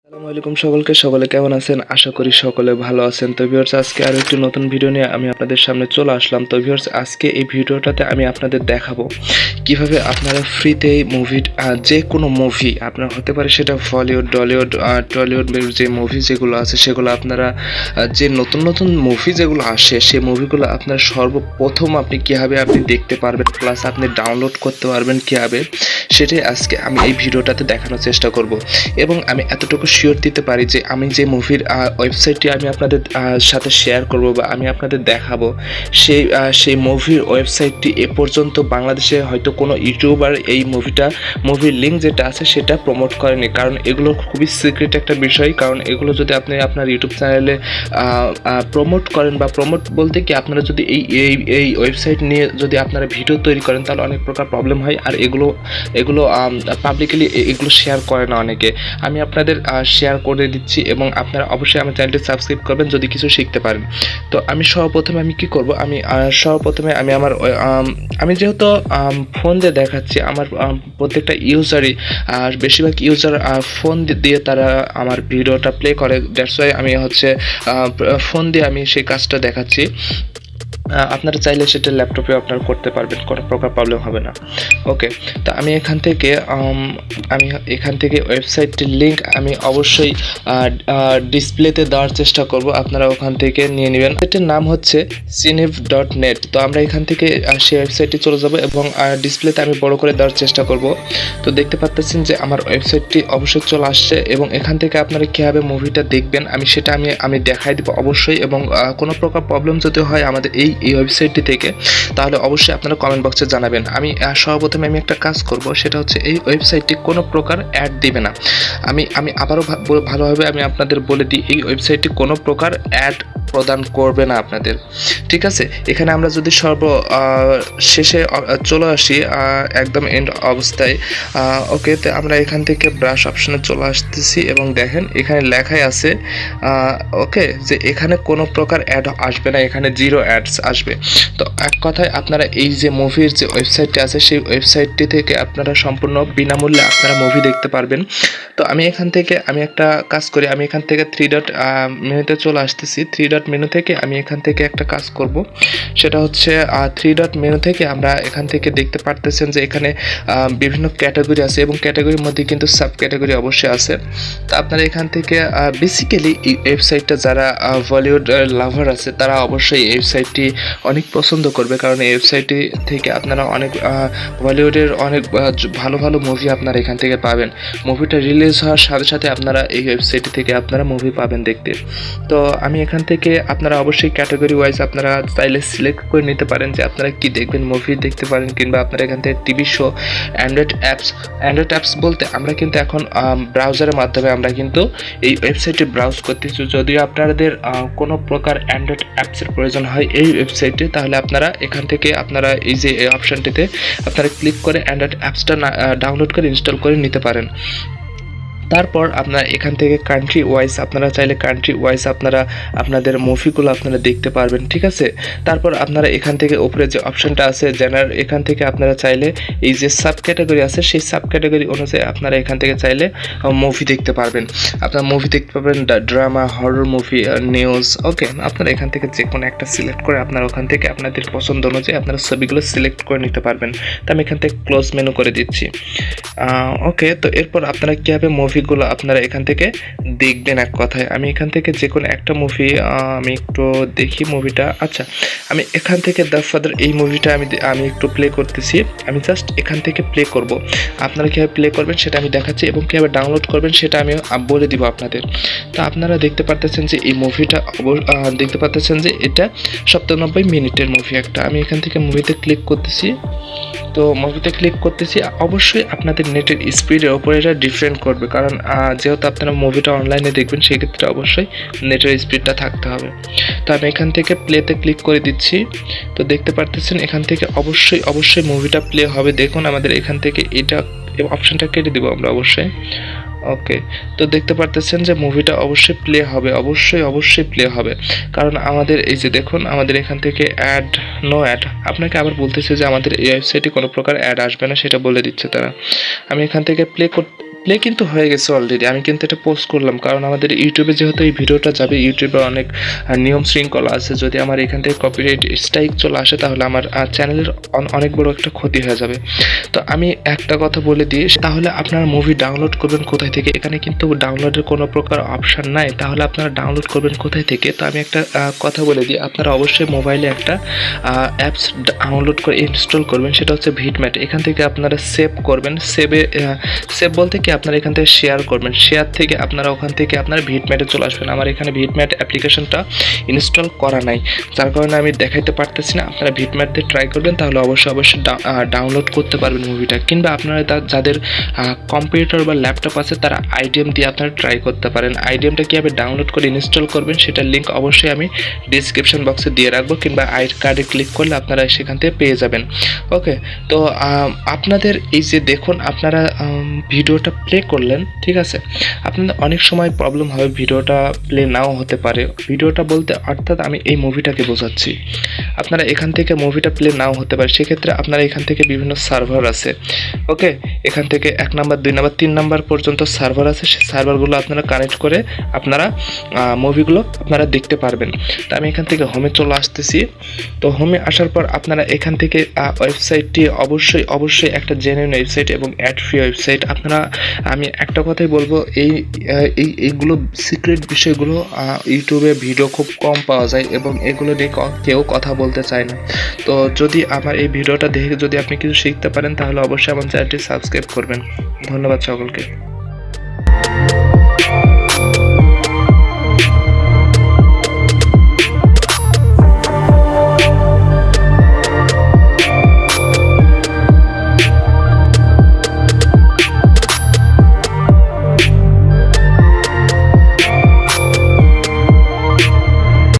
আসসালামু আলাইকুম সকলে কেমন আছেন? আশা করি সকলে ভালো আছেন। তো ভিউয়ার্স, আজকে আরো একটি নতুন ভিডিও নিয়ে আমি আপনাদের সামনে চলে আসলাম। তো ভিউয়ার্স, আজকে এই ভিডিওটাতে আমি আপনাদের দেখাবো কিভাবে আপনারা ফ্রিতে যে কোনো মুভি আপনার হতে পারে সেটা বলিউড, ডলিউড, টলিউড যে মুভি যেগুলো আছে সেগুলো আপনারা যে নতুন নতুন মুভি যেগুলো আসে সেই মুভিগুলো আপনার সর্বপ্রথম আপনি কীভাবে দেখতে পারবেন, প্লাস আপনি ডাউনলোড করতে পারবেন কীভাবে, সেটাই আজকে আমি এই ভিডিওটাতে দেখানোর চেষ্টা করব। এবং আমি এতটুকু শিওর দিতে পারি যে আমি যে মুভির ওয়েবসাইটটি আমি আপনাদের সাথে শেয়ার করব বা আমি আপনাদের দেখাবো, সেই মুভির ওয়েবসাইটটি এ পর্যন্ত বাংলাদেশে হয়তো কোনো ইউটিউবার এই মুভির লিঙ্ক যেটা আছে সেটা প্রমোট করেনি। কারণ এগুলো খুবই সিক্রেট একটা বিষয়। কারণ এগুলো যদি আপনি আপনার ইউটিউব চ্যানেলে প্রমোট করেন, বা প্রমোট বলতে কি, আপনারা যদি এই ওয়েবসাইট নিয়ে যদি আপনারা ভিডিও তৈরি করেন তাহলে অনেক প্রকার প্রবলেম হয়। আর এগুলো পাবলিকলি এগুলো শেয়ার করে না অনেকে। আমি আপনাদের শেয়ার করে দিচ্ছি এবং আপনারা অবশ্যই আমার চ্যানেলটি সাবস্ক্রাইব করবেন যদি কিছু শিখতে পারেন। তো আমি সর্বপ্রথমে কি করব, আমি যেহেতু ফোন দিয়ে দেখাচ্ছি, আমার প্রত্যেকটা ইউজারই বেশিরভাগ ইউজার ফোন দিয়ে তারা আমার ভিডিওটা প্লে করে। দ্যাটস ওয়াই আমি ফোন দিয়ে আমি সেই কাজটা দেখাচ্ছি। আপনারা চাইলে সেটা ল্যাপটপে আপনারা করতে পারবেন, কোনো প্রকার প্রবলেম হবে না। ওকে, তো আমি এখান থেকে ওয়েবসাইটটির লিঙ্ক আমি অবশ্যই ডিসপ্লেতে দেওয়ার চেষ্টা করব, আপনারা ওখান থেকে নিয়ে নেবেন। এটার নাম হচ্ছে cinef.net। তো আমরা এখান থেকে সেই ওয়েবসাইটটি চলে যাব এবং ডিসপ্লেতে আমি বড় করে দেওয়ার চেষ্টা করব। তো দেখতে পাচ্ছেন যে আমার ওয়েবসাইটটি অবশ্যই চলে আসছে এবং এখান থেকে আপনারা কীভাবে মুভিটা দেখবেন সেটা আমি দেখাই দেবো অবশ্যই। এবং কোনো প্রকার প্রবলেম যদি হয় আমাদের এই ওয়েবসাইটটি থেকে, তাহলে অবশ্যই আপনারা কমেন্ট বক্সে জানাবেন। সর্বপ্রথমে আমি একটা কাজ করব, সেটা হচ্ছে এই ওয়েবসাইটটি কোনো প্রকার অ্যাড দিবে না। আমি আবারও ভালোভাবে আমি আপনাদের বলে দিই, এই ওয়েবসাইটটি কোনো প্রকার অ্যাড প্রদান করবে না আপনাদের, ঠিক আছে? এখানে আমরা যদি শেষে চলে আসি, একদম এন্ড অবস্থায়, ওকে, তো আমরা এখান থেকে ব্রাশ অপশনে চলে আসতেছি এবং দেখেন এখানে লেখাই আছে ওকে, যে এখানে কোনো প্রকার অ্যাড আসবে না, এখানে জিরো অ্যাডস আসবে। তো এক কথায় আপনারা এই যে মুভির যে ওয়েবসাইটটি আছে সেই ওয়েবসাইটটি থেকে আপনারা সম্পূর্ণ বিনামূল্যে আপনারা মুভি দেখতে পারবেন। তো আমি একটা কাজ করি, আমি এখান থেকে থ্রি ডট মেনুতে চলে আসতেছি। থ্রি ডট মেনু থেকে আমি এখান থেকে একটা কাজ করব, সেটা হচ্ছে থ্রি ডট মেনু থেকে আমরা এখান থেকে দেখতে পারতেছেন যে এখানে বিভিন্ন ক্যাটাগরি আছে এবং ক্যাটাগরির মধ্যে কিন্তু সাব ক্যাটাগরি অবশ্যই আছে। তো আপনারা এখান থেকে বেসিক্যালি এই ওয়েবসাইটটা যারা বলিউড লাভার আছে তারা অবশ্যই এই ওয়েবসাইটটি অনেক পছন্দ করবে। কারণ এই ওয়েবসাইটটি থেকে আপনারা অনেক বলিউডের অনেক ভালো ভালো মুভি আপনারা এখান থেকে পাবেন। মুভিটা রিলিজ হওয়ার সাথে সাথে আপনারা এই ওয়েবসাইটটি থেকে আপনারা মুভি পাবেন দেখতে। তো আমি এখান থেকে আপনারা অবশ্যই ক্যাটাগরি ওয়াইজ আপনারা চাইলে সিলেক্ট করে নিতে পারেন যে আপনারা কি দেখবেন, মুভি দেখতে পারেন, কিংবা আপনারা এখান থেকে টিভি শো, অ্যান্ড্রয়েড অ্যাপস বলতে আমরা কিন্তু এখন ব্রাউজারের মাধ্যমে আমরা কিন্তু এই ওয়েবসাইটে ব্রাউজ করতেছি। যদিও আপনাদের কোনো প্রকার অ্যান্ড্রয়েড অ্যাপসের প্রয়োজন হয় এই ওয়েবসাইটে, তাহলে আপনারা এখান থেকে আপনারা এই যে এই অপশানটিতে আপনারা ক্লিক করে অ্যান্ড্রয়েড অ্যাপসটা ডাউনলোড করে ইনস্টল করে নিতে পারেন। তারপর আপনারা এখান থেকে কান্ট্রি ওয়াইজ আপনারা চাইলে আপনারা আপনাদের মুভিগুলো আপনারা দেখতে পারবেন, ঠিক আছে? তারপর আপনারা এখান থেকে উপরে যে অপশানটা আছে জেনারেল, এখান থেকে আপনারা চাইলে এই যে সাব ক্যাটাগরি আছে সেই সাব ক্যাটাগরি অনুযায়ী আপনারা এখান থেকে চাইলে মুভি দেখতে পারবেন। আপনারা মুভি দেখতে পাবেন, ড্রামা, হরর মুভি, নিউজ, ওকে। আপনারা এখান থেকে যে কোনো একটা সিলেক্ট করে আপনারা ওখান থেকে আপনাদের পছন্দ অনুযায়ী আপনারা ছবিগুলো সিলেক্ট করে নিতে পারবেন। তো আমি এখান থেকে ক্লোজ মেনু করে দিচ্ছি। ওকে, তো এরপর আপনারা কীভাবে মুভিগুলো আপনারা এখান থেকে দেখবেন, এক কথায় আমি এখান থেকে যে কোনো একটা মুভি আমি একটু দেখি মুভিটা। আচ্ছা, আমি এখান থেকে দ্য ফাদার এই মুভিটা আমি একটু প্লে করতেছি। আমি জাস্ট এখান থেকে প্লে করব। আপনারা কীভাবে প্লে করবেন সেটা আমি দেখাচ্ছি এবং কীভাবে ডাউনলোড করবেন সেটা আমি বলে দিব আপনাদের। তো আপনারা দেখতে পারতেছেন যে এই মুভিটা দেখতে পারতেছেন যে এটা 97 মিনিটের মুভি একটা। আমি এখান থেকে মুভিতে ক্লিক করতেছি। তো মুভিতে ক্লিক করতেছি। অবশ্যই আপনাদের নেটের স্পিডের ওপরে এটা ডিফারেন্ট করবে, কারণ যেহেতু আপনারা মুভিটা অনলাইনে দেখবেন সেক্ষেত্রে অবশ্যই নেটের স্পিডটা থাকতে হবে। তো আমি এখান থেকে প্লেতে ক্লিক করে দিচ্ছি। তো দেখতে পারতেছেন এখান থেকে অবশ্যই মুভিটা প্লে হবে। দেখুন আমাদের এখান থেকে এটা অপশানটা কেটে দেবো আমরা অবশ্যই। ওকে, তো দেখতে পারতেছেন যে মুভিটা অবশ্যই প্লে হবে, অবশ্যই প্লে হবে। কারণ আমাদের এই যে দেখুন আমাদের এখান থেকে নো অ্যাড, আপনাকে আবার বলতেছে যে আমাদের এই ওয়েবসাইটে কোনো প্রকার অ্যাড আসবে না, সেটা বলে দিচ্ছে তারা। আমি এখান থেকে প্লে কিন্তু হয়ে গেছে অলরেডি, আমি কিন্তু এটা পোস্ট করলাম, কারণ আমাদের ইউটিউবে যেহেতু এই ভিডিওটা যাবে, ইউটিউবে অনেক নিয়ম শৃঙ্খলা আছে। যদি আমার এখান থেকে কপিরাইট স্ট্রাইক চলে আসে তাহলে আমার চ্যানেলের অনেক বড় একটা ক্ষতি হয়ে যাবে। তো আমি একটা কথা বলে দিই, তাহলে আপনারা মুভি ডাউনলোড করবেন কোথায় থেকে? এখানে কিন্তু ডাউনলোডের কোনো প্রকার অপশান নাই, তাহলে আপনারা ডাউনলোড করবেন কোথায় থেকে? তো আমি একটা কথা বলে দিই, আপনারা অবশ্যই মোবাইলে একটা অ্যাপস ডাউনলোড করে ইনস্টল করবেন, সেটা হচ্ছে ভিটম্যাট। এখান থেকে আপনারা সেভ করবেন, সেভ বলতে কি আপনারা এখান থেকে শেয়ার করবেন, শেয়ার থেকে আপনারা ওখান থেকে আপনারা ভিটম্যাটে চলে আসবেন। আমার এখানে ভিটম্যাট অ্যাপ্লিকেশনটা ইনস্টল করা নাই, যার কারণে আমি দেখাইতে পারতেছি না। আপনারা ভিটম্যাট দিয়ে ট্রাই করবেন, তাহলে অবশ্যই ডাউনলোড করতে পারবেন মুভিটা। কিংবা আপনারা যাদের কম্পিউটার বা ল্যাপটপ আছে তারা আইডিএম দিয়ে আপনারা ট্রাই করতে পারেন। আইডিএমটা কীভাবে ডাউনলোড করে ইনস্টল করবেন সেটার লিঙ্ক অবশ্যই আমি ডিসক্রিপশন বক্সে দিয়ে রাখবো, কিংবা আই কার্ডে ক্লিক করলে আপনারা সেখান থেকে পেয়ে যাবেন। ওকে, তো আপনাদের এই যে দেখুন, আপনারা ভিডিওটা প্লে করলেন, ঠিক আছে, আপনাদের অনেক সময় প্রবলেম হবে, ভিডিওটা প্লে নাও হতে পারে। ভিডিওটা বলতে অর্থাৎ আমি এই মুভিটাকে বোঝাচ্ছি। আপনারা এখান থেকে মুভিটা প্লে নাও হতে পারে, সেক্ষেত্রে আপনারা এখান থেকে বিভিন্ন সার্ভার আছে। ওকে, এখান থেকে 1 নাম্বার 2 নাম্বার 3 নাম্বার পর্যন্ত সার্ভার আছে, সেই সার্ভারগুলো আপনারা কানেক্ট করে আপনারা মুভিগুলো আপনারা দেখতে পারবেন। তো আমি এখান থেকে হোমে চলে আসতেছি। তো হোমে আসার পর আপনারা এখান থেকে ওয়েবসাইটটি অবশ্যই একটা জেনুইন ওয়েবসাইট এবং অ্যাড ফ্রি ওয়েবসাইট। আপনারা, আমি একটা কথাই বলবো, এইগুলো সিক্রেট বিষয়গুলো ইউটিউবে ভিডিও খুব কম পাওয়া যায় এবং এগুলো নিয়ে কেউ কথা বলতে চায় না। তো যদি আমার এই ভিডিওটা দেখে যদি আপনি কিছু শিখতে পারেন তাহলে অবশ্যই আমার চ্যানেলটি সাবস্ক্রাইব করবেন। ধন্যবাদ সকলকে।